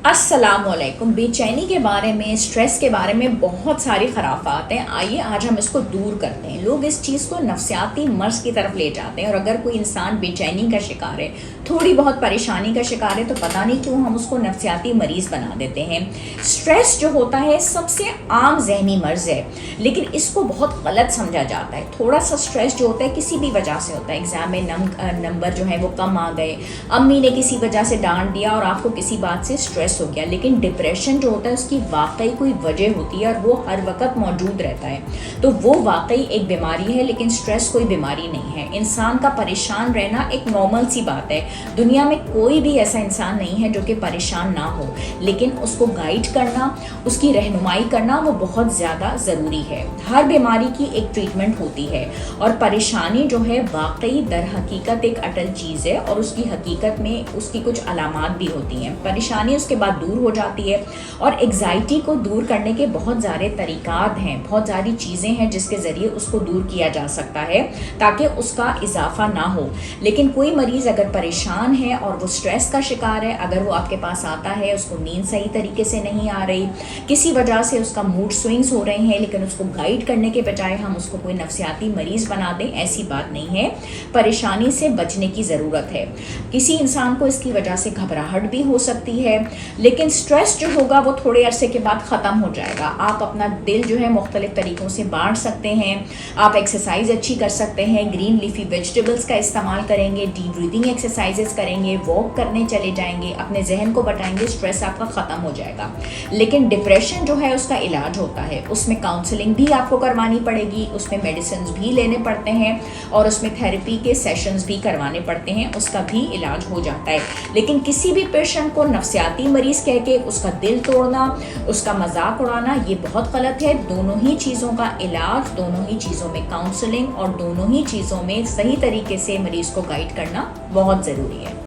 अस्सलाम वालेकुम। बेचैनी के बारे में, स्ट्रेस के बारे में बहुत सारी खराफात हैं। आइए आज हम इसको दूर करते हैं। लोग इस चीज़ को नफसियाती मर्ज़ की तरफ ले जाते हैं, और अगर कोई इंसान बेचैनी का शिकार है, थोड़ी बहुत परेशानी का शिकार है, तो पता नहीं क्यों हम उसको नफसियाती मरीज़ बना देते हैं। स्ट्रेस जो होता है सबसे आम जहनी मर्ज़ है, लेकिन इसको बहुत गलत समझा जाता है। थोड़ा सा स्ट्रेस जो होता है किसी भी वजह से होता है। एग्ज़ाम में नंबर जो है वो कम आ गए, अम्मी ने किसी वजह से डांट दिया और आपको किसी बात से स्ट्रेस हो गया। लेकिन डिप्रेशन जो होता है उसकी वाकई कोई वजह होती है और वो हर वक्त मौजूद रहता है, तो वो वाकई एक बीमारी है। लेकिन स्ट्रेस कोई बीमारी नहीं है। इंसान का परेशान रहना एक नॉर्मल सी बात है। दुनिया में कोई भी ऐसा इंसान नहीं है जो कि परेशान ना हो, लेकिन उसको गाइड करना, उसकी रहनुमाई करना वो बहुत ज़्यादा ज़रूरी है। हर बीमारी की एक ट्रीटमेंट होती है, और परेशानी जो है वाकई दर हकीकत एक अटल चीज़ है, और उसकी हकीकत में उसकी कुछ अलामात भी होती हैं। परेशानी उसके बाद दूर हो जाती है, और एग्जाइटी को दूर करने के बहुत सारे तरीक़ात हैं, बहुत सारी चीज़ें हैं जिसके ज़रिए उसको दूर किया जा सकता है ताकि उसका इजाफा ना हो। लेकिन कोई मरीज़ अगर परेशान है और वो स्ट्रेस का शिकार है, अगर वो आपके पास आता है, उसको नींद सही तरीके से नहीं आ रही, किसी वजह से उसका मूड स्विंग्स हो रहे हैं, लेकिन उसको गाइड करने के बजाय हम उसको कोई नफसियाती मरीज़ बना दें, ऐसी बात नहीं है। परेशानी से बचने की ज़रूरत है। किसी इंसान को इसकी वजह से घबराहट भी हो सकती है, लेकिन स्ट्रेस जो होगा वो थोड़े अरसे के बाद ख़त्म हो जाएगा। आप अपना दिल जो है मुख्तलिफ तरीक़ों से बांट सकते हैं। आप एक्सरसाइज अच्छी कर सकते हैं, ग्रीन लीफी वेजिटेबल्स का इस्तेमाल करेंगे, डीप ब्रीदिंग एक्सरसाइजेस करेंगे, वॉक करने चले जाएंगे, अपने जहन को बटाएंगे, स्ट्रेस आपका ख़त्म हो जाएगा। लेकिन डिप्रेशन जो है उसका इलाज होता है, उसमें काउंसलिंग भी आपको करवानी पड़ेगी, उसमें मेडिसिन भी लेने पड़ते हैं, और उसमें थेरेपी के सेशंस भी करवाने पड़ते हैं, उसका भी इलाज हो जाता है। लेकिन किसी भी पेशेंट को नफसियाती मरीज़ कह के उसका दिल तोड़ना, उसका मजाक उड़ाना, ये बहुत गलत है। दोनों ही चीज़ों का इलाज, दोनों ही चीज़ों में काउंसलिंग और दोनों ही चीज़ों में सही तरीके से मरीज़ को गाइड करना बहुत ज़रूरी है।